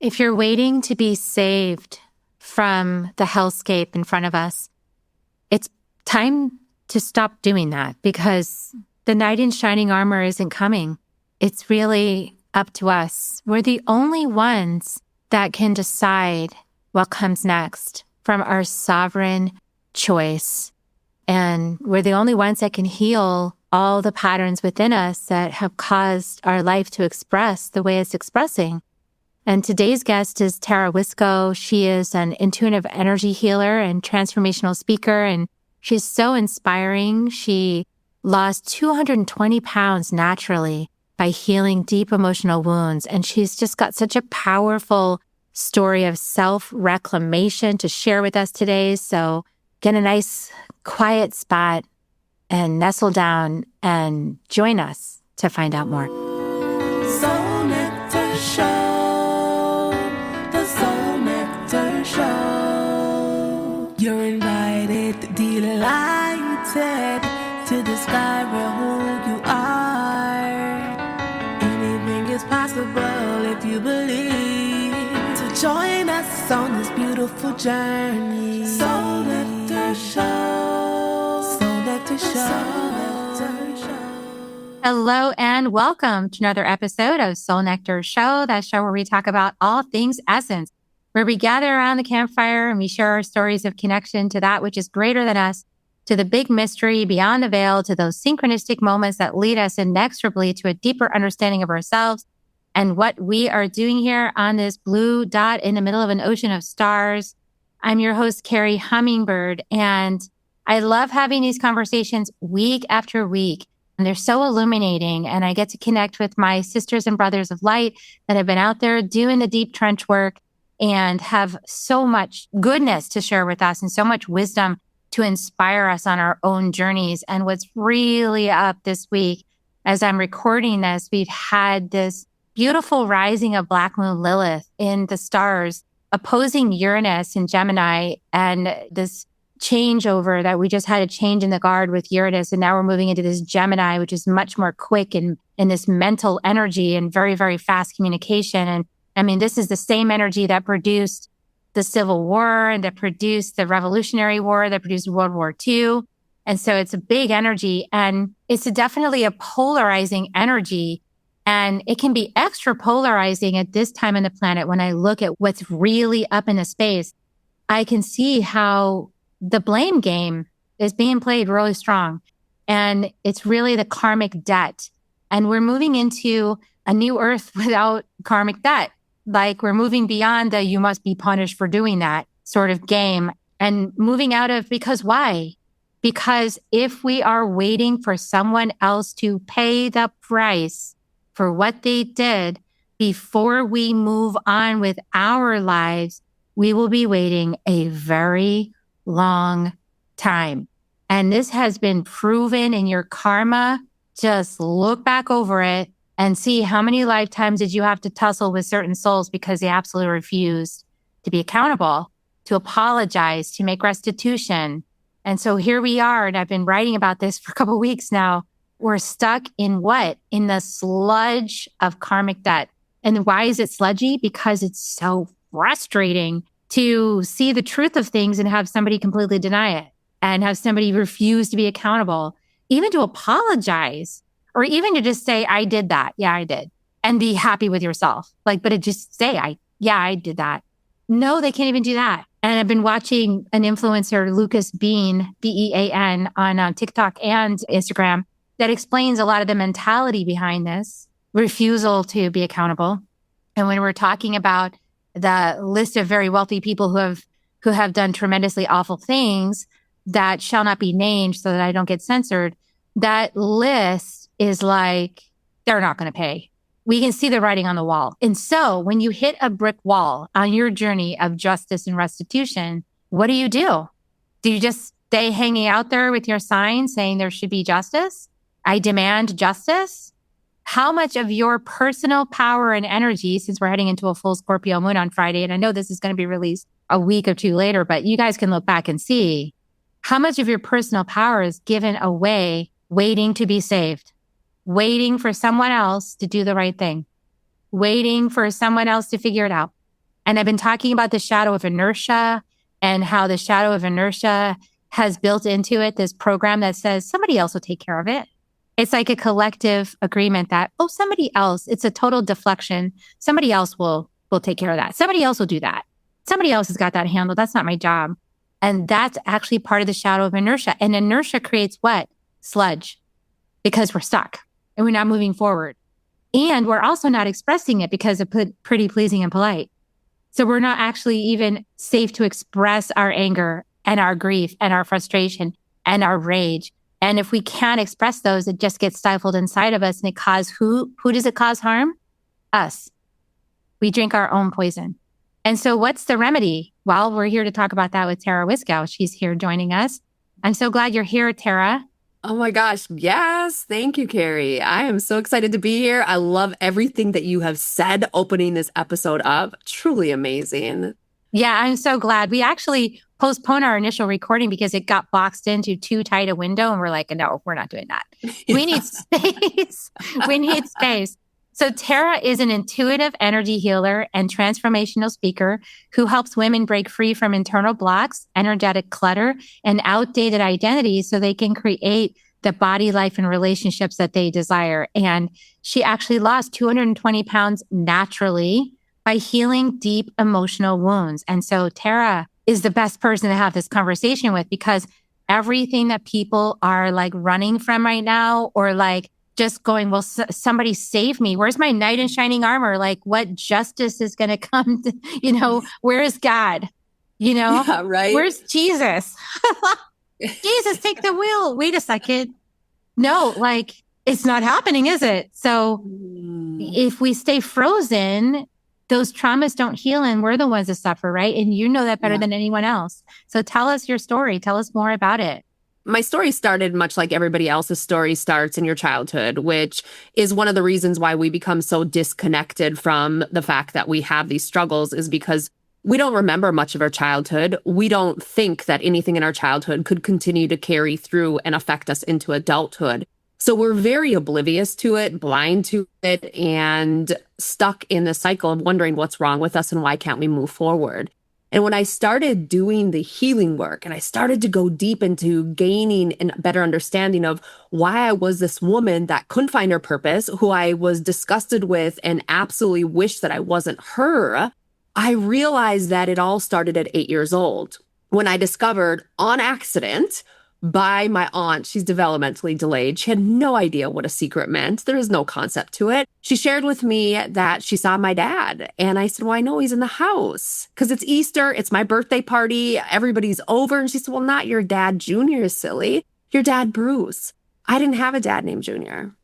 If you're waiting to be saved from the hellscape in front of us, it's time to stop doing that because the knight in shining armor isn't coming. It's really up to us. We're the only ones that can decide what comes next from our sovereign choice. And we're the only ones that can heal all the patterns within us that have caused our life to express the way it's expressing. And today's guest is Tara Wiskow. She is an intuitive energy healer and transformational speaker, and she's so inspiring. She lost 220 pounds naturally by healing deep emotional wounds, and she's just got such a powerful story of self-reclamation to share with us today. So get a nice, quiet spot and nestle down and join us to find out more. Soul Nectar Show. Show. You're invited, delighted to discover who you are. Anything is possible if you believe. To join us on this beautiful journey. Soul Nectar Show. Soul Nectar Show. Hello and welcome to another episode of Soul Nectar Show, that show where we talk about all things essence, where we gather around the campfire and we share our stories of connection to that which is greater than us, to the big mystery beyond the veil, to those synchronistic moments that lead us inexorably to a deeper understanding of ourselves and what we are doing here on this blue dot in the middle of an ocean of stars. I'm your host, Carrie Hummingbird, and I love having these conversations week after week. And they're so illuminating, and I get to connect with my sisters and brothers of light that have been out there doing the deep trench work and have so much goodness to share with us and so much wisdom to inspire us on our own journeys. And what's really up this week, as I'm recording this, we've had this beautiful rising of Black Moon Lilith in the stars opposing Uranus in Gemini, and this changeover that we just had a change in the guard with Uranus. And now we're moving into this Gemini, which is much more quick and in this mental energy and very, very fast communication. And I mean, this is the same energy that produced the Civil War and that produced the Revolutionary War, that produced World War II. And so it's a big energy, and it's definitely a polarizing energy. And it can be extra polarizing at this time in the planet. When I look at what's really up in the space, I can see how the blame game is being played really strong. And it's really the karmic debt. And we're moving into a new earth without karmic debt. Like, we're moving beyond the you must be punished for doing that sort of game and moving out of, because why? Because if we are waiting for someone else to pay the price for what they did before we move on with our lives, we will be waiting a very long time. And this has been proven in your karma. Just look back over it and see how many lifetimes did you have to tussle with certain souls because they absolutely refused to be accountable, to apologize, to make restitution. And so here we are, and I've been writing about this for a couple of weeks now. We're stuck in what? In the sludge of karmic debt. And why is it sludgy? Because it's so frustrating to see the truth of things and have somebody completely deny it and have somebody refuse to be accountable, even to apologize, or even to just say, I did that. Yeah, I did. And be happy with yourself. Like, but it just say, I did that. No, they can't even do that. And I've been watching an influencer, Lucas Bean, Bean, on TikTok and Instagram, that explains a lot of the mentality behind this refusal to be accountable. And when we're talking about the list of very wealthy people who have done tremendously awful things that shall not be named so that I don't get censored, that list is like, they're not going to pay. We can see the writing on the wall. And so when you hit a brick wall on your journey of justice and restitution, what do? Do you just stay hanging out there with your sign saying there should be justice? I demand justice? How much of your personal power and energy, since we're heading into a full Scorpio moon on Friday, and I know this is going to be released a week or two later, but you guys can look back and see how much of your personal power is given away waiting to be saved, waiting for someone else to do the right thing, waiting for someone else to figure it out. And I've been talking about the shadow of inertia and how the shadow of inertia has built into it this program that says somebody else will take care of it. It's like a collective agreement that, oh, somebody else, it's a total deflection. Somebody else will take care of that. Somebody else will do that. Somebody else has got that handled. That's not my job. And that's actually part of the shadow of inertia. And inertia creates what? Sludge, because we're stuck and we're not moving forward. And we're also not expressing it because of pretty, pleasing, and polite. So we're not actually even safe to express our anger and our grief and our frustration and our rage. And if we can't express those, it just gets stifled inside of us. And it causes who does it cause harm? Us. We drink our own poison. And so what's the remedy? Well, we're here to talk about that with Tara Wiskow. She's here joining us. I'm so glad you're here, Tara. Oh my gosh. Yes. Thank you, Carrie. I am so excited to be here. I love everything that you have said opening this episode up. Truly amazing. Yeah, I'm so glad. We actually postponed our initial recording because it got boxed into too tight a window. And we're like, no, we're not doing that. Yeah. We need space. We need space. So Tara is an intuitive energy healer and transformational speaker who helps women break free from internal blocks, energetic clutter, and outdated identities so they can create the body, life, and relationships that they desire. And she actually lost 220 pounds naturally by healing deep emotional wounds. And so Tara is the best person to have this conversation with because everything that people are like running from right now or like just going, well, somebody save me. Where's my knight in shining armor? Like what justice is going to come to, where is God? Yeah, right. Where's Jesus? Jesus, take the wheel. Wait a second. No, like it's not happening, is it? So if we stay frozen, those traumas don't heal and we're the ones that suffer, right? And you know that better than anyone else. So tell us your story. Tell us more about it. My story started much like everybody else's story starts in your childhood, which is one of the reasons why we become so disconnected from the fact that we have these struggles is because we don't remember much of our childhood. We don't think that anything in our childhood could continue to carry through and affect us into adulthood. So we're very oblivious to it, blind to it, and stuck in the cycle of wondering what's wrong with us and why can't we move forward. And when I started doing the healing work and I started to go deep into gaining a better understanding of why I was this woman that couldn't find her purpose, who I was disgusted with and absolutely wished that I wasn't her, I realized that it all started at 8 years old when I discovered on accident by my aunt, she's developmentally delayed. She had no idea what a secret meant. There is no concept to it. She shared with me that she saw my dad. And I said, well, I know he's in the house because it's Easter. It's my birthday party. Everybody's over. And she said, well, not your dad, Junior, silly. Your dad, Bruce. I didn't have a dad named Junior.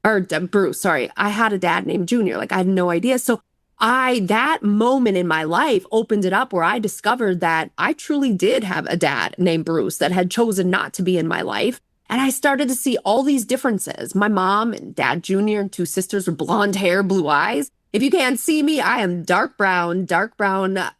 Or Bruce, sorry. I had a dad named Junior. Like I had no idea. So that moment in my life opened it up where I discovered that I truly did have a dad named Bruce that had chosen not to be in my life. And I started to see all these differences. My mom and dad Junior and two sisters were blonde hair, blue eyes. If you can't see me, I am dark brown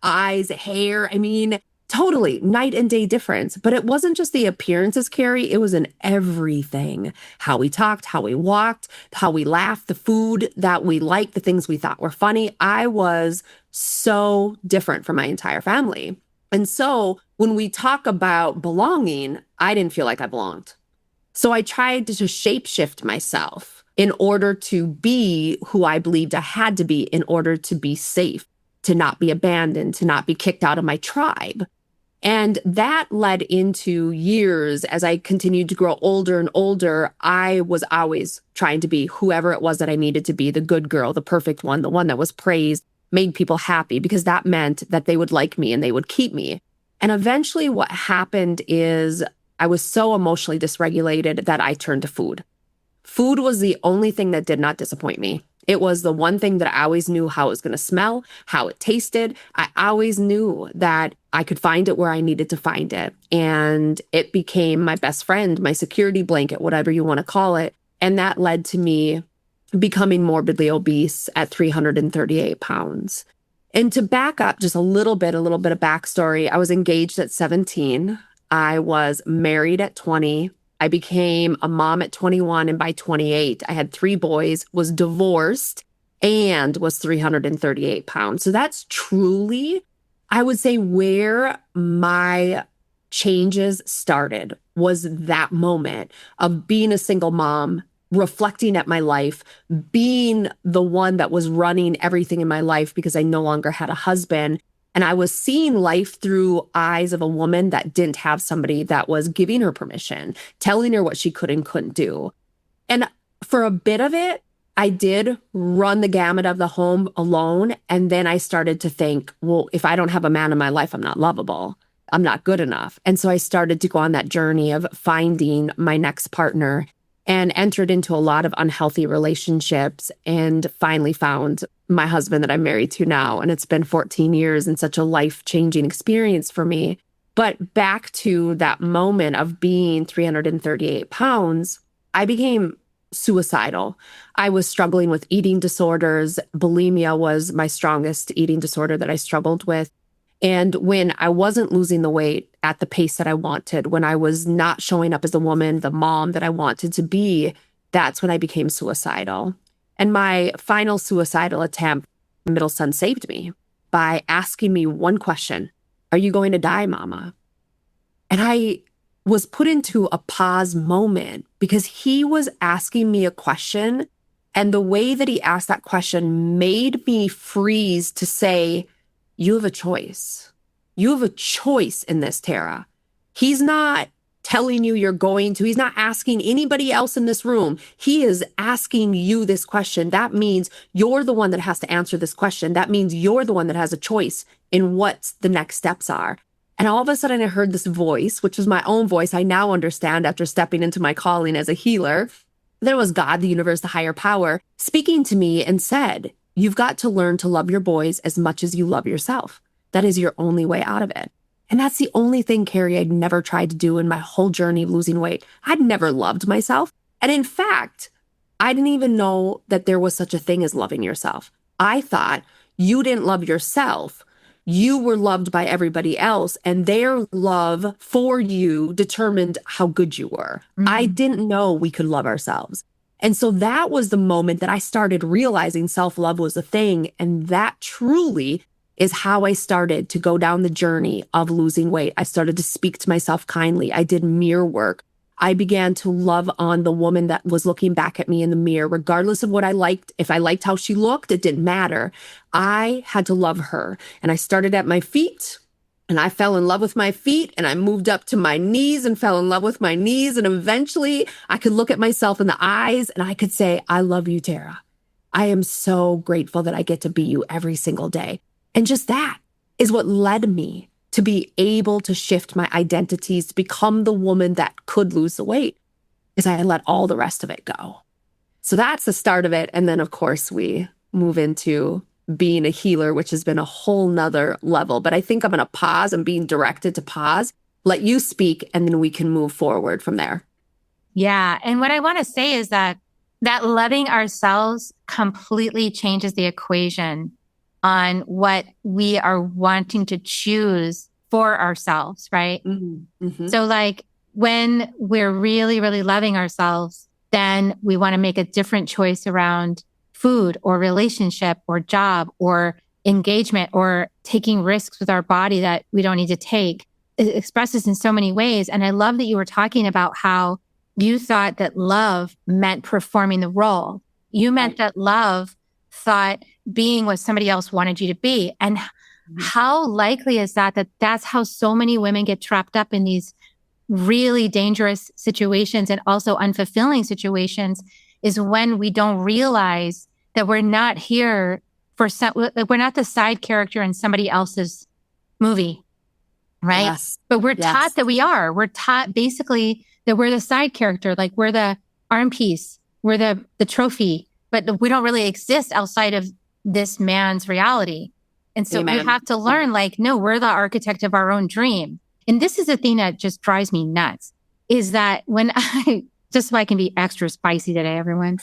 eyes, hair. I mean, totally night and day difference. But it wasn't just the appearances, Carrie. It was in everything. How we talked, how we walked, how we laughed, the food that we liked, the things we thought were funny. I was so different from my entire family. And so when we talk about belonging, I didn't feel like I belonged. So I tried to shapeshift myself in order to be who I believed I had to be in order to be safe, to not be abandoned, to not be kicked out of my tribe. And that led into years as I continued to grow older and older. I was always trying to be whoever it was that I needed to be, the good girl, the perfect one, the one that was praised, made people happy, because that meant that they would like me and they would keep me. And eventually what happened is I was so emotionally dysregulated that I turned to food. Food was the only thing that did not disappoint me. It was the one thing that I always knew how it was going to smell, how it tasted. I always knew that I could find it where I needed to find it. And it became my best friend, my security blanket, whatever you want to call it. And that led to me becoming morbidly obese at 338 pounds. And to back up just a little bit of backstory, I was engaged at 17. I was married at 20. I became a mom at 21, and by 28, I had 3 boys, was divorced, and was 338 pounds. So that's truly, I would say, where my changes started, was that moment of being a single mom, reflecting at my life, being the one that was running everything in my life because I no longer had a husband. And I was seeing life through eyes of a woman that didn't have somebody that was giving her permission, telling her what she could and couldn't do. And for a bit of it, I did run the gamut of the home alone. And then I started to think, well, if I don't have a man in my life, I'm not lovable. I'm not good enough. And so I started to go on that journey of finding my next partner and entered into a lot of unhealthy relationships and finally found my husband that I'm married to now. And it's been 14 years and such a life-changing experience for me. But back to that moment of being 338 pounds, I became suicidal. I was struggling with eating disorders. Bulimia was my strongest eating disorder that I struggled with. And when I wasn't losing the weight at the pace that I wanted, when I was not showing up as the woman, the mom that I wanted to be, that's when I became suicidal. And my final suicidal attempt, my middle son saved me by asking me one question: "Are you going to die, mama?" And I was put into a pause moment because he was asking me a question. And the way that he asked that question made me freeze to say, you have a choice. You have a choice in this, Tara. He's not telling you you're going to. He's not asking anybody else in this room. He is asking you this question. That means you're the one that has to answer this question. That means you're the one that has a choice in what the next steps are. And all of a sudden I heard this voice, which was my own voice. I now understand after stepping into my calling as a healer. There was God, the universe, the higher power, speaking to me and said, you've got to learn to love your boys as much as you love yourself. That is your only way out of it. And that's the only thing, Carrie, I'd never tried to do in my whole journey of losing weight. I'd never loved myself. And in fact, I didn't even know that there was such a thing as loving yourself. I thought you didn't love yourself. You were loved by everybody else, and their love for you determined how good you were. Mm-hmm. I didn't know we could love ourselves. And so that was the moment that I started realizing self-love was a thing. And that truly is how I started to go down the journey of losing weight. I started to speak to myself kindly. I did mirror work. I began to love on the woman that was looking back at me in the mirror, regardless of what I liked. If I liked how she looked, it didn't matter. I had to love her. And I started at my feet, and I fell in love with my feet, and I moved up to my knees and fell in love with my knees. And eventually I could look at myself in the eyes and I could say, I love you, Tara. I am so grateful that I get to be you every single day. And just that is what led me to be able to shift my identities, to become the woman that could lose the weight, is I let all the rest of it go. So that's the start of it. And then, of course, we move into being a healer, which has been a whole nother level. But I think I'm going to pause. I'm being directed to pause, let you speak, and then we can move forward from there. Yeah. And what I want to say is that loving ourselves completely changes the equation on what we are wanting to choose for ourselves, right? Mm-hmm. Mm-hmm. So like when we're really, really loving ourselves, then we want to make a different choice around food or relationship or job or engagement or taking risks with our body that we don't need to take. It expresses in so many ways. And I love that you were talking about how you thought that love meant performing the role. You meant that love thought being what somebody else wanted you to be. And how likely is that that's how so many women get trapped up in these really dangerous situations and also unfulfilling situations, is when we don't realize that we're not here for we're not the side character in somebody else's movie, right? Yes. But we're taught that we are. We're taught basically that we're the side character, like we're the arm piece, we're the trophy, but we don't really exist outside of this man's reality. And so we have to learn, like, no, we're the architect of our own dream. And this is the thing that just drives me nuts, is that when just so I can be extra spicy today, everyone,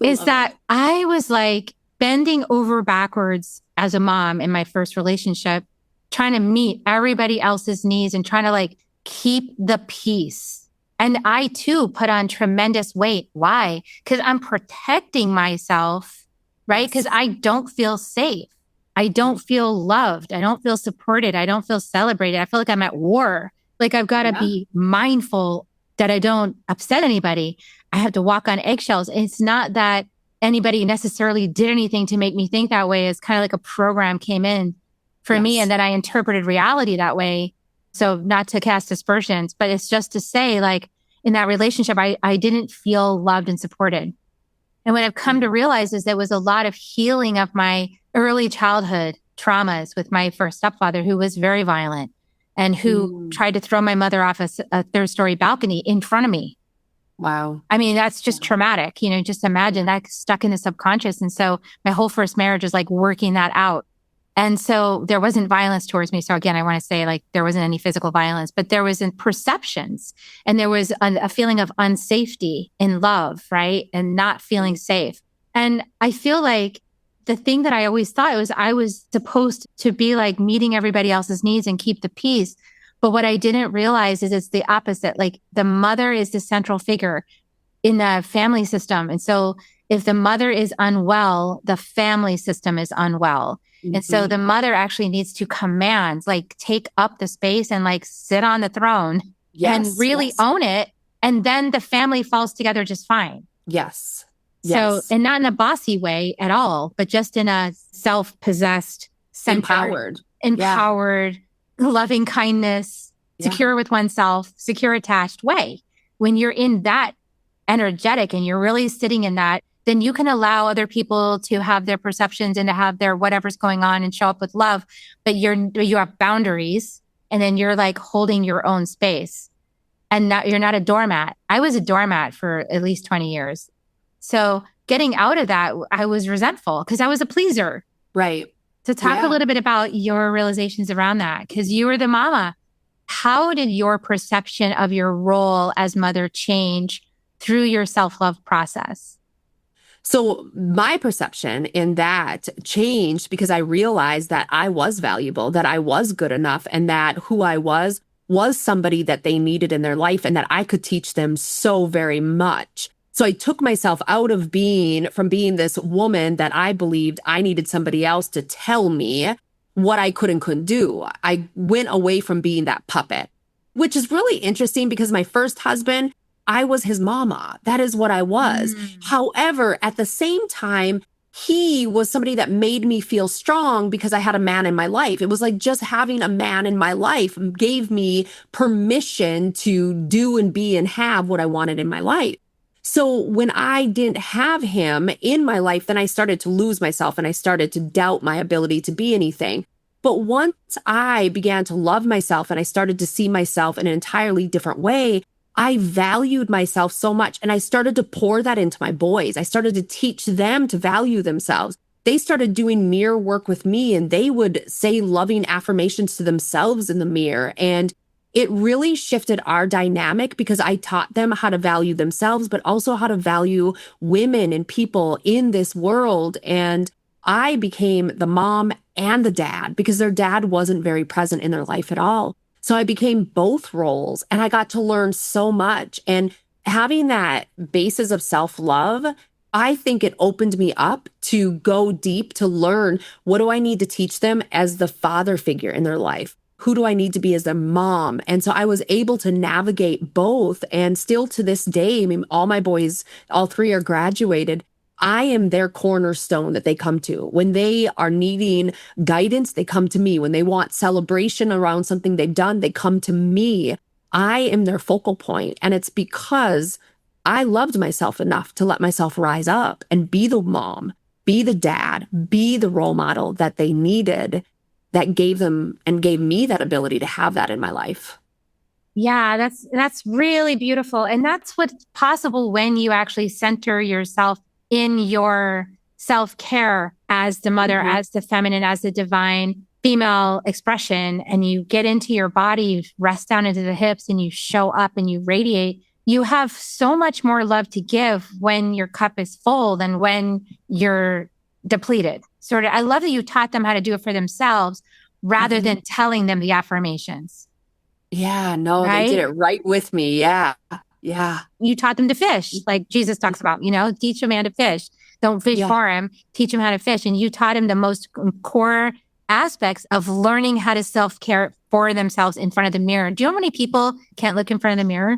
is that I was like bending over backwards as a mom in my first relationship, trying to meet everybody else's needs and trying to like keep the peace. And I too put on tremendous weight. Why? Because I'm protecting myself right? Because I don't feel safe. I don't feel loved. I don't feel supported. I don't feel celebrated. I feel like I'm at war. Like I've got to be mindful that I don't upset anybody. I have to walk on eggshells. It's not that anybody necessarily did anything to make me think that way. It's kind of like a program came in for me, and then I interpreted reality that way. So not to cast aspersions, but it's just to say, like, in that relationship, I didn't feel loved and supported. And what I've come to realize is there was a lot of healing of my early childhood traumas with my first stepfather, who was very violent and who tried to throw my mother off a third-story balcony in front of me. Wow. I mean, that's just traumatic. You know, just imagine that stuck in the subconscious. And so my whole first marriage was like working that out. And so there wasn't violence towards me. So again, I want to say, like, there wasn't any physical violence, but there was perceptions, and there was a feeling of unsafety in love, right? And not feeling safe. And I feel like the thing that I always thought was I was supposed to be like meeting everybody else's needs and keep the peace. But what I didn't realize is it's the opposite. Like, the mother is the central figure in the family system. And so if the mother is unwell, the family system is unwell. And so the mother actually needs to command, like, take up the space and like sit on the throne and really own it. And then the family falls together just fine. Yes. So, and not in a bossy way at all, but just in a self-possessed, empowered, loving kindness, secure with oneself, secure attached way. When you're in that energetic and you're really sitting in that, then you can allow other people to have their perceptions and to have their whatever's going on and show up with love. But you have boundaries, and then you're like holding your own space, and you're not a doormat. I was a doormat for at least 20 years. So getting out of that, I was resentful because I was a pleaser. Right. So talk a little bit about your realizations around that, because you were the mama. How did your perception of your role as mother change through your self-love process? So my perception in that changed because I realized that I was valuable, that I was good enough, and that who I was somebody that they needed in their life, and that I could teach them so very much. So I took myself out of from being this woman that I believed I needed somebody else to tell me what I could and couldn't do. I went away from being that puppet, which is really interesting because my first husband, I was his mama. That is what I was. However, at the same time, he was somebody that made me feel strong because I had a man in my life. It was like just having a man in my life gave me permission to do and be and have what I wanted in my life. So when I didn't have him in my life, then I started to lose myself and I started to doubt my ability to be anything. But once I began to love myself and I started to see myself in an entirely different way, I valued myself so much, and I started to pour that into my boys. I started to teach them to value themselves. They started doing mirror work with me, and they would say loving affirmations to themselves in the mirror. And it really shifted our dynamic because I taught them how to value themselves, but also how to value women and people in this world. And I became the mom and the dad because their dad wasn't very present in their life at all. So I became both roles, and I got to learn so much. And having that basis of self-love, I think it opened me up to go deep to learn, what do I need to teach them as the father figure in their life? Who do I need to be as their mom? And so I was able to navigate both. And still to this day, I mean, all my boys, all three are graduated. I am their cornerstone that they come to. When they are needing guidance, they come to me. When they want celebration around something they've done, they come to me. I am their focal point. And it's because I loved myself enough to let myself rise up and be the mom, be the dad, be the role model that they needed, that gave them and gave me that ability to have that in my life. Yeah, that's really beautiful. And that's what's possible when you actually center yourself in your self-care as the mother, as the feminine, as the divine female expression, and you get into your body, you rest down into the hips, and you show up and you radiate. You have so much more love to give when your cup is full than when you're depleted. Sort of, I love that you taught them how to do it for themselves rather than telling them the affirmations. Yeah, no, right? They did it right with me. Yeah. Yeah. You taught them to fish, like Jesus talks about, teach a man to fish. Don't fish Yeah. for him. Teach him how to fish. And you taught him the most core aspects of learning how to self-care for themselves in front of the mirror. Do you know how many people can't look in front of the mirror?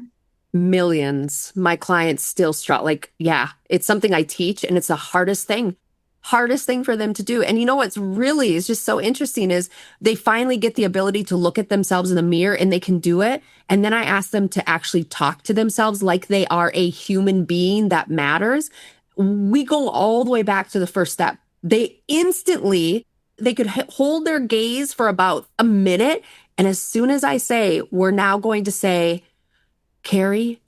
Millions. My clients still struggle. Like, yeah, it's something I teach, and it's the hardest thing for them to do. And you know what's really is just so interesting is they finally get the ability to look at themselves in the mirror and they can do it. And then I ask them to actually talk to themselves like they are a human being that matters. We go all the way back to the first step. They could hold their gaze for about a minute. And as soon as I say, we're now going to say, Carrie,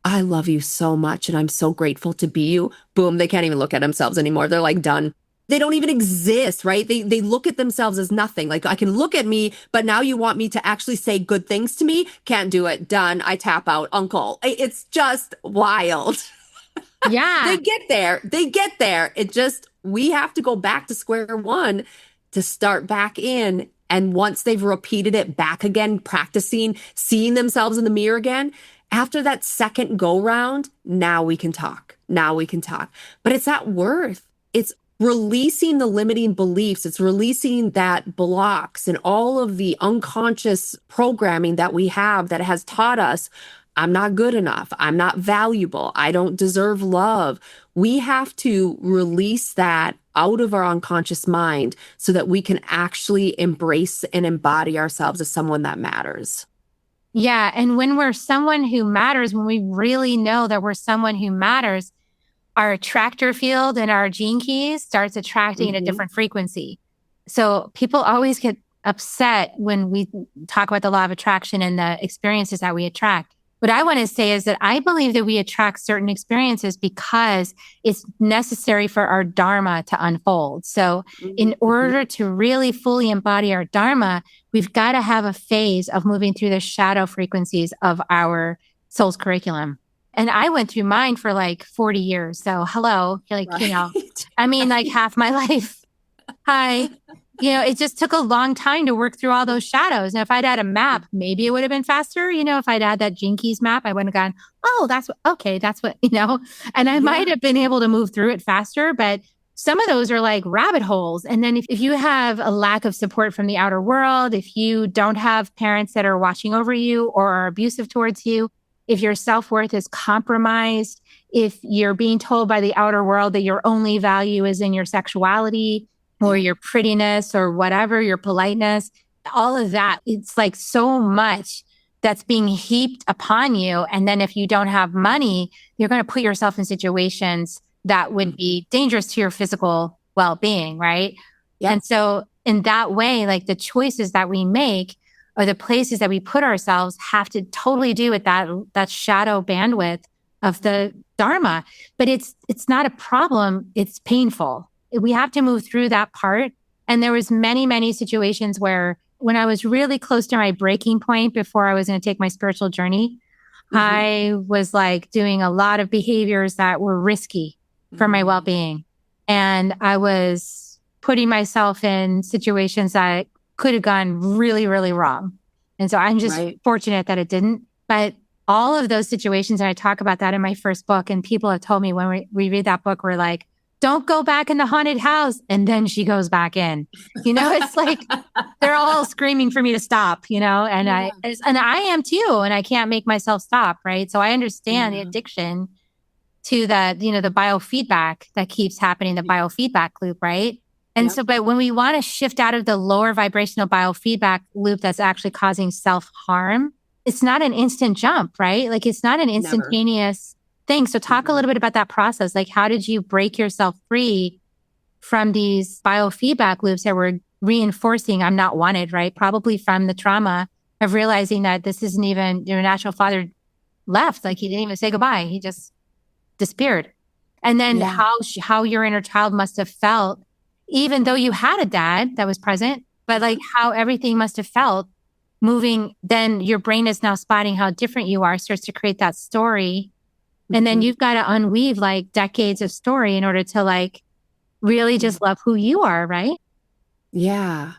I love you so much and I'm so grateful to be you. Boom, they can't even look at themselves anymore. They're like done. They don't even exist, right? They look at themselves as nothing. Like, I can look at me, but now you want me to actually say good things to me? Can't do it. Done. I tap out. Uncle. It's just wild. Yeah. They get there. They get there. We have to go back to square one to start back in. And once they've repeated it back again, practicing, seeing themselves in the mirror again, after that second go round, now we can talk. Now we can talk. But it's that worth. It's releasing the limiting beliefs. It's releasing that blocks and all of the unconscious programming that we have that has taught us, I'm not good enough. I'm not valuable. I don't deserve love. We have to release that out of our unconscious mind so that we can actually embrace and embody ourselves as someone that matters. Yeah. And when we're someone who matters, when we really know that we're someone who matters, our attractor field and our gene keys starts attracting a different frequency. So people always get upset when we talk about the law of attraction and the experiences that we attract. What I want to say is that I believe that we attract certain experiences because it's necessary for our dharma to unfold. So in order to really fully embody our dharma, we've got to have a phase of moving through the shadow frequencies of our soul's curriculum. And I went through mine for like 40 years. So hello, like, Right. I mean, like half my life. Hi. It just took a long time to work through all those shadows. Now, if I'd had a map, maybe it would have been faster. If I'd had that Gene Keys map, I wouldn't have gone, oh, that's what, and I might have been able to move through it faster. But some of those are like rabbit holes. And then if you have a lack of support from the outer world, if you don't have parents that are watching over you or are abusive towards you, if your self-worth is compromised, if you're being told by the outer world that your only value is in your sexuality, or your prettiness or whatever, your politeness, all of that. It's like so much that's being heaped upon you. And then if you don't have money, you're going to put yourself in situations that would be dangerous to your physical well-being, right? Yep. And so in that way, like the choices that we make or the places that we put ourselves have to totally do with that shadow bandwidth of the Dharma. But it's not a problem. It's painful. We have to move through that part. And there was many, many situations where when I was really close to my breaking point before I was going to take my spiritual journey, I was like doing a lot of behaviors that were risky for my well-being. And I was putting myself in situations that could have gone really, really wrong. And so I'm just fortunate that it didn't. But all of those situations, and I talk about that in my first book, and people have told me when we read that book, we're like, don't go back in the haunted house. And then she goes back in, it's like, they're all screaming for me to stop, and I am too. And I can't make myself stop. Right. So I understand the addiction to the biofeedback that keeps happening, the biofeedback loop. Right. And so, but when we want to shift out of the lower vibrational biofeedback loop that's actually causing self-harm, it's not an instant jump, right? Like it's not an instantaneous thing. So talk a little bit about that process. Like, how did you break yourself free from these biofeedback loops that were reinforcing I'm not wanted, right? Probably from the trauma of realizing that this isn't even your natural father left. Like he didn't even say goodbye. He just disappeared. And then how your inner child must have felt, even though you had a dad that was present, but like how everything must have felt moving. Then your brain is now spotting how different you are, starts to create that story. And then you've got to unweave like decades of story in order to like really just love who you are, right? Yeah.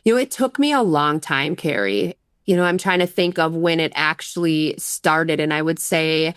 It took me a long time, Carrie. I'm trying to think of when it actually started. And I would say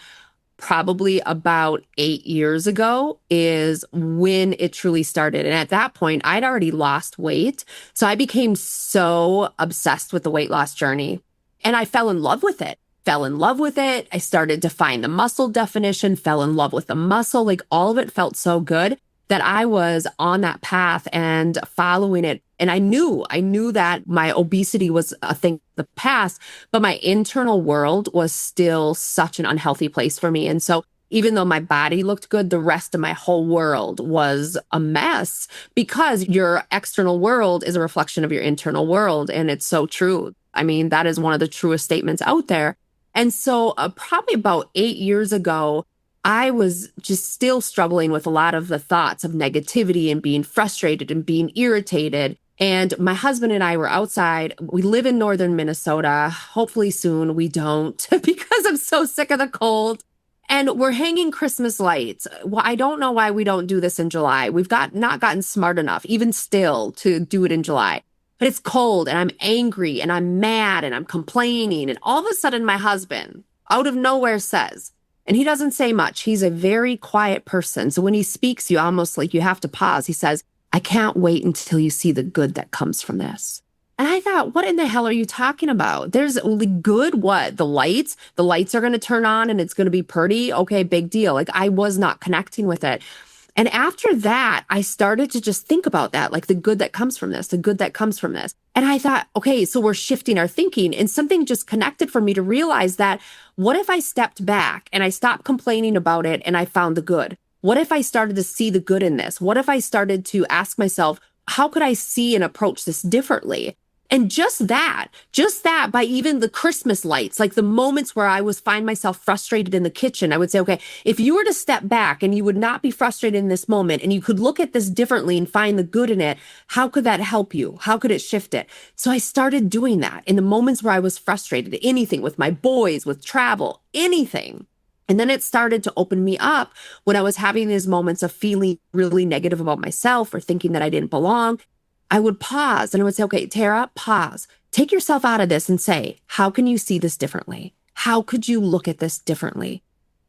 probably about 8 years ago is when it truly started. And at that point, I'd already lost weight. So I became so obsessed with the weight loss journey and I fell in love with it. Fell in love with it. I started to find the muscle definition, fell in love with the muscle. Like all of it felt so good that I was on that path and following it. And I knew that my obesity was a thing of the past, but my internal world was still such an unhealthy place for me. And so even though my body looked good, the rest of my whole world was a mess because your external world is a reflection of your internal world. And it's so true. I mean, that is one of the truest statements out there. And so probably about 8 years ago, I was just still struggling with a lot of the thoughts of negativity and being frustrated and being irritated. And my husband and I were outside. We live in northern Minnesota. Hopefully soon we don't because I'm so sick of the cold. And we're hanging Christmas lights. Well, I don't know why we don't do this in July. We've not gotten smart enough, even still, to do it in July. But it's cold and I'm angry and I'm mad and I'm complaining. And all of a sudden my husband, out of nowhere, says, and he doesn't say much. He's a very quiet person. So when he speaks, you almost like you have to pause. He says, I can't wait until you see the good that comes from this. And I thought, what in the hell are you talking about? There's only good, what? The lights are going to turn on and it's going to be pretty. Okay, big deal. Like I was not connecting with it. And after that, I started to just think about that, like the good that comes from this, the good that comes from this. And I thought, okay, so we're shifting our thinking, and something just connected for me to realize that what if I stepped back and I stopped complaining about it and I found the good? What if I started to see the good in this? What if I started to ask myself, how could I see and approach this differently? And just that by even the Christmas lights, like the moments where I was find myself frustrated in the kitchen, I would say, okay, if you were to step back and you would not be frustrated in this moment and you could look at this differently and find the good in it, how could that help you? How could it shift it? So I started doing that in the moments where I was frustrated, anything with my boys, with travel, anything. And then it started to open me up when I was having these moments of feeling really negative about myself or thinking that I didn't belong. I would pause and I would say, okay, Tara, pause. Take yourself out of this and say, how can you see this differently? How could you look at this differently?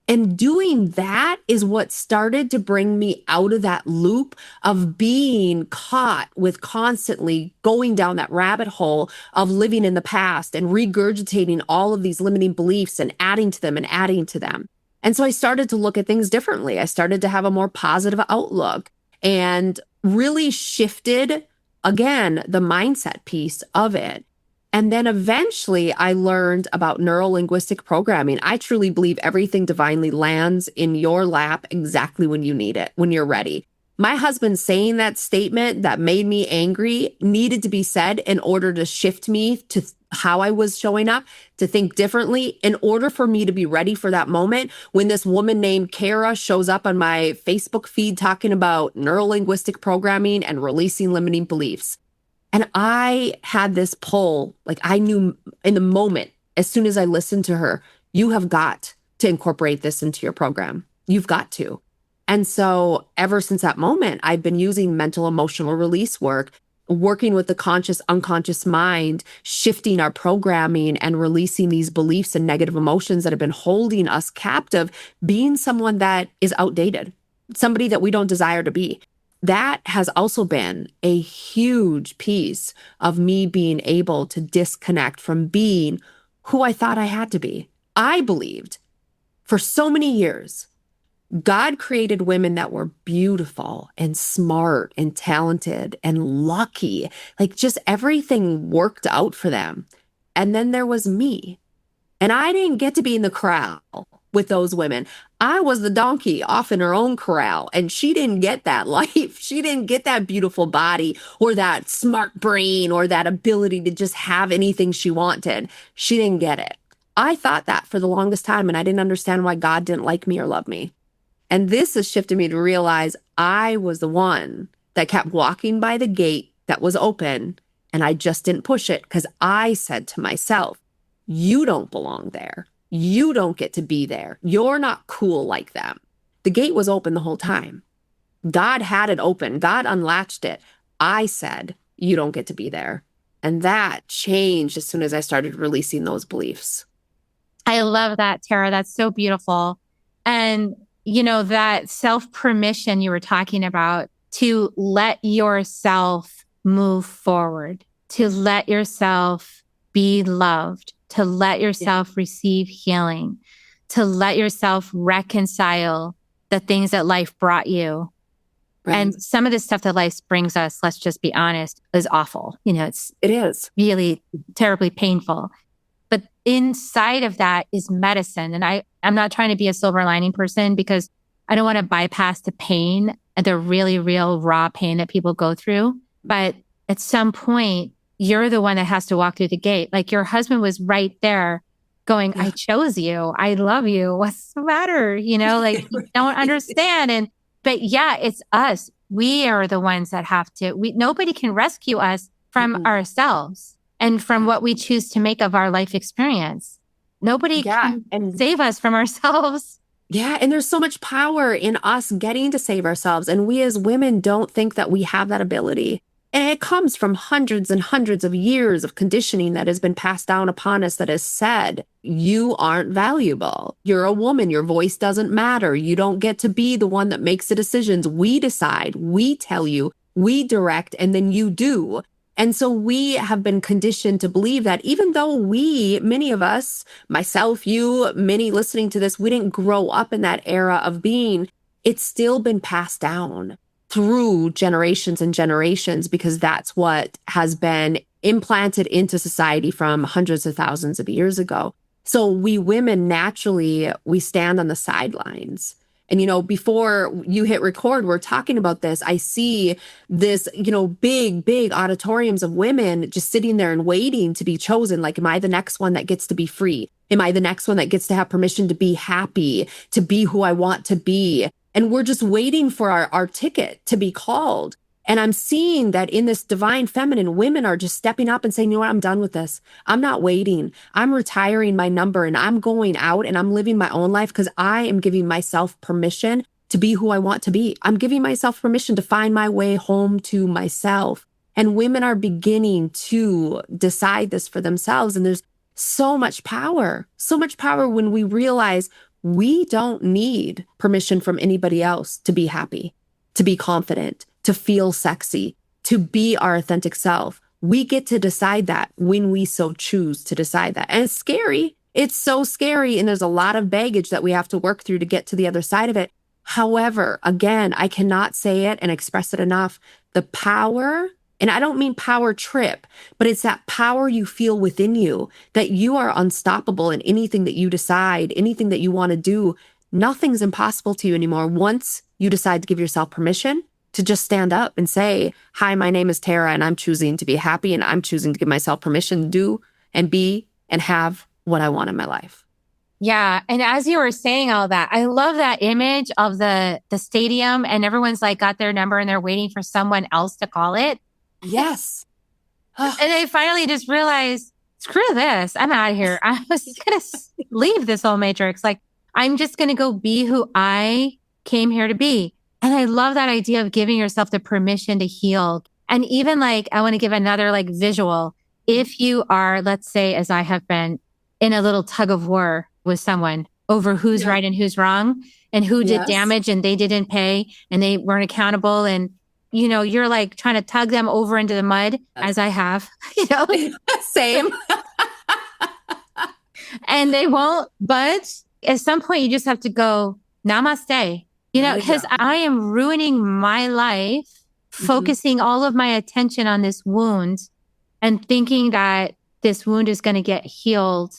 And doing that is what started to bring me out of that loop of being caught with constantly going down that rabbit hole of living in the past and regurgitating all of these limiting beliefs and adding to them and adding to them. And so I started to look at things differently. I started to have a more positive outlook and really shifted again, the mindset piece of it. And then eventually I learned about neuro-linguistic programming. I truly believe everything divinely lands in your lap exactly when you need it, when you're ready. My husband saying that statement that made me angry needed to be said in order to shift me to how I was showing up, to think differently, in order for me to be ready for that moment when this woman named Kara shows up on my Facebook feed talking about neuro-linguistic programming and releasing limiting beliefs. And I had this pull, like I knew in the moment, as soon as I listened to her, you have got to incorporate this into your program. You've got to. And so ever since that moment, I've been using mental emotional release work, working with the conscious, unconscious mind, shifting our programming and releasing these beliefs and negative emotions that have been holding us captive, being someone that is outdated, somebody that we don't desire to be. That has also been a huge piece of me being able to disconnect from being who I thought I had to be. I believed for so many years God created women that were beautiful and smart and talented and lucky. Like just everything worked out for them. And then there was me. And I didn't get to be in the corral with those women. I was the donkey off in her own corral, and she didn't get that life. She didn't get that beautiful body or that smart brain or that ability to just have anything she wanted. She didn't get it. I thought that for the longest time, and I didn't understand why God didn't like me or love me. And this has shifted me to realize I was the one that kept walking by the gate that was open, and I just didn't push it because I said to myself, you don't belong there. You don't get to be there. You're not cool like them. The gate was open the whole time. God had it open. God unlatched it. I said, you don't get to be there. And that changed as soon as I started releasing those beliefs. I love that, Tara. That's so beautiful. And, that self-permission you were talking about to let yourself move forward, to let yourself be loved, to let yourself receive healing, to let yourself reconcile the things that life brought you. Right. And some of the stuff that life brings us, let's just be honest, is awful. It is really terribly painful. But inside of that is medicine. And I'm not trying to be a silver lining person because I don't want to bypass the pain and the really real raw pain that people go through. But at some point, you're the one that has to walk through the gate. Like your husband was right there going, I chose you. I love you. What's the matter? Like you don't understand. But yeah, it's us. We are the ones that have to, nobody can rescue us from ourselves and from what we choose to make of our life experience. Nobody can save us from ourselves. Yeah. And there's so much power in us getting to save ourselves. And we as women don't think that we have that ability. And it comes from hundreds and hundreds of years of conditioning that has been passed down upon us that has said, you aren't valuable. You're a woman. Your voice doesn't matter. You don't get to be the one that makes the decisions. We decide, we tell you, we direct, and then you do. And so we have been conditioned to believe that even though many of us, myself, you, many listening to this, we didn't grow up in that era of being, it's still been passed down through generations and generations because that's what has been implanted into society from hundreds of thousands of years ago. So we women naturally, we stand on the sidelines. And, before you hit record, we're talking about this. I see this, big, big auditoriums of women just sitting there and waiting to be chosen. Like, am I the next one that gets to be free? Am I the next one that gets to have permission to be happy, to be who I want to be? And we're just waiting for our ticket to be called. And I'm seeing that in this divine feminine, women are just stepping up and saying, you know what, I'm done with this. I'm not waiting. I'm retiring my number and I'm going out and I'm living my own life because I am giving myself permission to be who I want to be. I'm giving myself permission to find my way home to myself. And women are beginning to decide this for themselves. And there's so much power when we realize we don't need permission from anybody else to be happy, to be confident, to feel sexy, to be our authentic self. We get to decide that when we so choose to decide that. And it's scary. It's so scary. And there's a lot of baggage that we have to work through to get to the other side of it. However, again, I cannot say it and express it enough. The power, and I don't mean power trip, but it's that power you feel within you, that you are unstoppable in anything that you decide, anything that you want to do. Nothing's impossible to you anymore once you decide to give yourself permission to just stand up and say, hi, my name is Tara, and I'm choosing to be happy, and I'm choosing to give myself permission to do and be and have what I want in my life. Yeah. And as you were saying all that, I love that image of the stadium and everyone's like got their number and they're waiting for someone else to call it. Yes. And they finally just realized, screw this. I'm out of here. I was going to leave this whole matrix. Like, I'm just going to go be who I came here to be. And I love that idea of giving yourself the permission to heal. And even like, I want to give another like visual. If you are, let's say, as I have been, in a little tug of war with someone over who's right and who's wrong and who did damage and they didn't pay and they weren't accountable. And, you're like trying to tug them over into the mud as I have, Same. And they won't budge. At some point, you just have to go, namaste. Because I am ruining my life, focusing all of my attention on this wound and thinking that this wound is going to get healed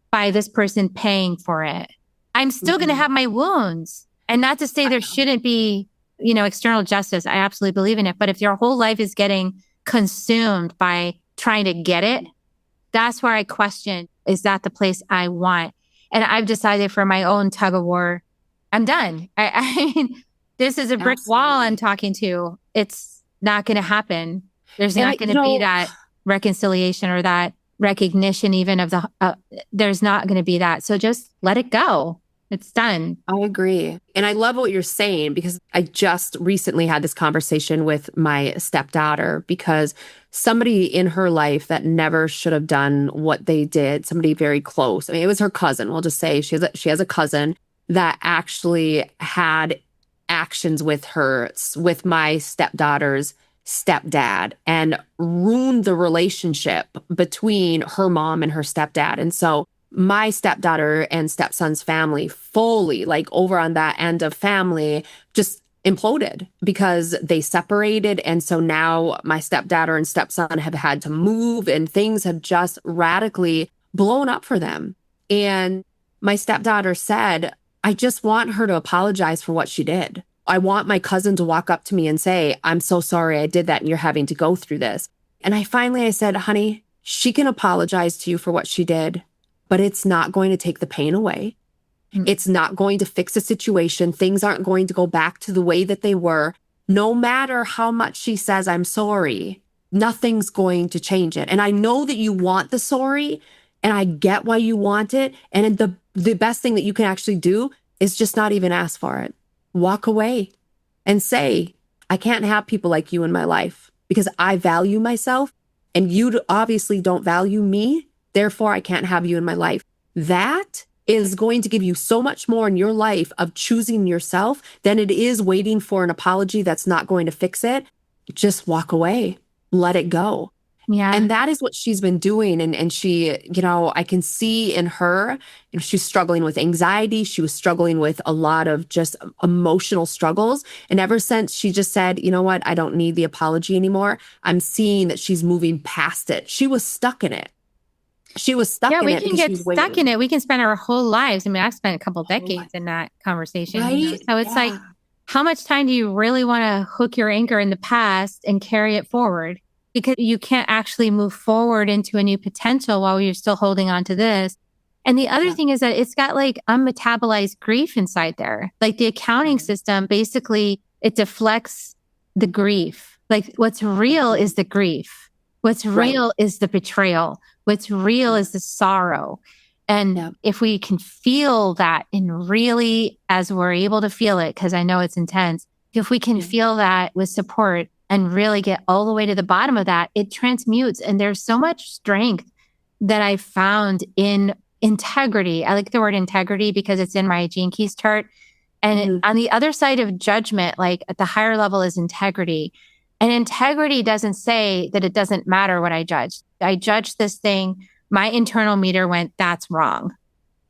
by this person paying for it. I'm still going to have my wounds. And not to say there shouldn't be, external justice. I absolutely believe in it. But if your whole life is getting consumed by trying to get it, that's where I question, is that the place I want? And I've decided for my own tug of war, I'm done. I mean, this is a brick wall I'm talking to. It's not going to happen. There's not going to be that reconciliation or that recognition even of there's not going to be that. So just let it go. It's done. I agree. And I love what you're saying because I just recently had this conversation with my stepdaughter because somebody in her life that never should have done what they did, somebody very close. I mean, it was her cousin. We'll just say she has a cousin. that actually had actions with with my stepdaughter's stepdad, and ruined the relationship between her mom and her stepdad. And so my stepdaughter and stepson's family fully, like over on that end of family, just imploded because they separated. And so now my stepdaughter and stepson have had to move, and things have just radically blown up for them. And my stepdaughter said, I just want her to apologize for what she did. I want my cousin to walk up to me and say, I'm so sorry I did that and you're having to go through this. And I said, honey, she can apologize to you for what she did, but it's not going to take the pain away. It's not going to fix the situation. Things aren't going to go back to the way that they were. No matter how much she says, I'm sorry, nothing's going to change it. And I know that you want the sorry, and I get why you want it. And the best thing that you can actually do is just not even ask for it. Walk away and say, I can't have people like you in my life because I value myself and you obviously don't value me. Therefore, I can't have you in my life. That is going to give you so much more in your life of choosing yourself than it is waiting for an apology that's not going to fix it. Just walk away, let it go. Yeah. And that is what she's been doing. And she, I can see in her, she's struggling with anxiety. She was struggling with a lot of just emotional struggles. And ever since she just said, you know what, I don't need the apology anymore, I'm seeing that she's moving past it. She was stuck in it. She was stuck in it. Yeah, we can get stuck in it. We can spend our whole lives. I mean, I've spent a couple decades in that conversation. Right? So it's like, how much time do you really want to hook your anchor in the past and carry it forward? Because you can't actually move forward into a new potential while you're still holding on to this. And the other thing is that it's got like unmetabolized grief inside there. Like the accounting system, basically, it deflects the grief. Like what's real is the grief. What's real is the betrayal. What's real is the sorrow. And if we can feel that and really, as we're able to feel it, because I know it's intense, if we can feel that with support and really get all the way to the bottom of that, it transmutes. And there's so much strength that I found in integrity. I like the word integrity because it's in my Gene Keys chart. And on the other side of judgment, like at the higher level is integrity. And integrity doesn't say that it doesn't matter what I judged. I judged this thing. My internal meter went, that's wrong.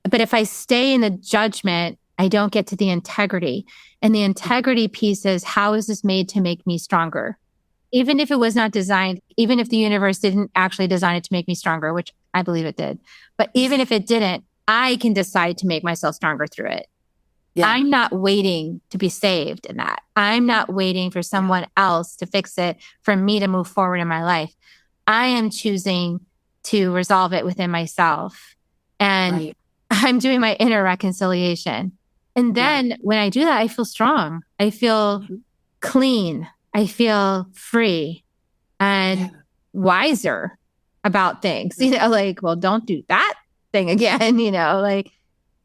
But if I stay in the judgment, I don't get to the integrity. And the integrity piece is, how is this made to make me stronger? Even if it was not designed, even if the universe didn't actually design it to make me stronger, which I believe it did. But even if it didn't, I can decide to make myself stronger through it. Yeah. I'm not waiting to be saved in that. I'm not waiting for someone else to fix it for me to move forward in my life. I am choosing to resolve it within myself. And I'm doing my inner reconciliation. And then when I do that, I feel strong. I feel clean. I feel free and wiser about things. Like, well, don't do that thing again. Like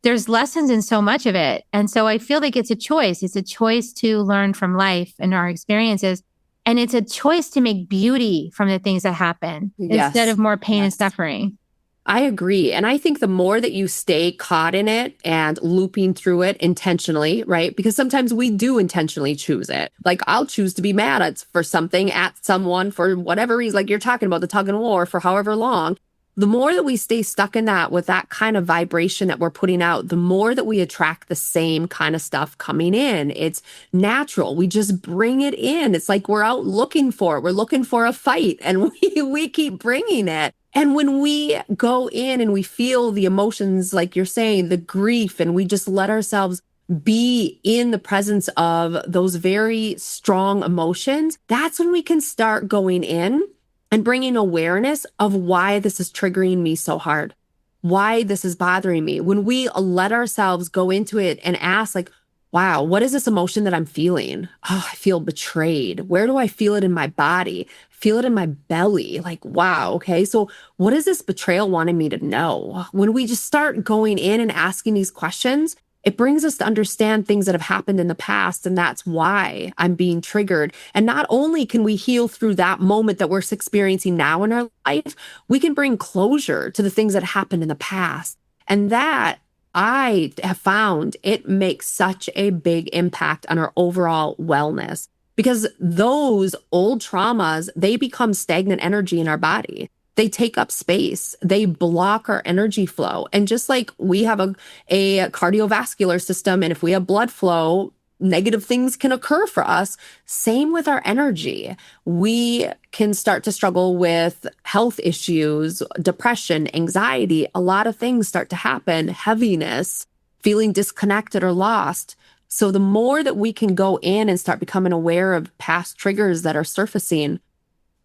there's lessons in so much of it. And so I feel like it's a choice. It's a choice to learn from life and our experiences. And it's a choice to make beauty from the things that happen instead of more pain and suffering. I agree. And I think the more that you stay caught in it and looping through it intentionally, right? Because sometimes we do intentionally choose it. Like I'll choose to be mad for something at someone for whatever reason, like you're talking about the tug and war for however long. The more that we stay stuck in that with that kind of vibration that we're putting out, the more that we attract the same kind of stuff coming in. It's natural. We just bring it in. It's like we're out looking for it. We're looking for a fight and we keep bringing it. And when we go in and we feel the emotions, like you're saying, the grief, and we just let ourselves be in the presence of those very strong emotions, that's when we can start going in and bringing awareness of why this is triggering me so hard, why this is bothering me. When we let ourselves go into it and ask like, wow, what is this emotion that I'm feeling? Oh, I feel betrayed. Where do I feel it in my body? Feel it in my belly. Like, wow, okay. So what is this betrayal wanting me to know? When we just start going in and asking these questions, it brings us to understand things that have happened in the past. And that's why I'm being triggered. And not only can we heal through that moment that we're experiencing now in our life, we can bring closure to the things that happened in the past. And that I have found it makes such a big impact on our overall wellness because those old traumas, they become stagnant energy in our body. They take up space. They block our energy flow. And just like we have a cardiovascular system, and if we have blood flow, negative things can occur for us. Same with our energy. We can start to struggle with health issues, depression, anxiety. A lot of things start to happen, heaviness, feeling disconnected or lost. So the more that we can go in and start becoming aware of past triggers that are surfacing,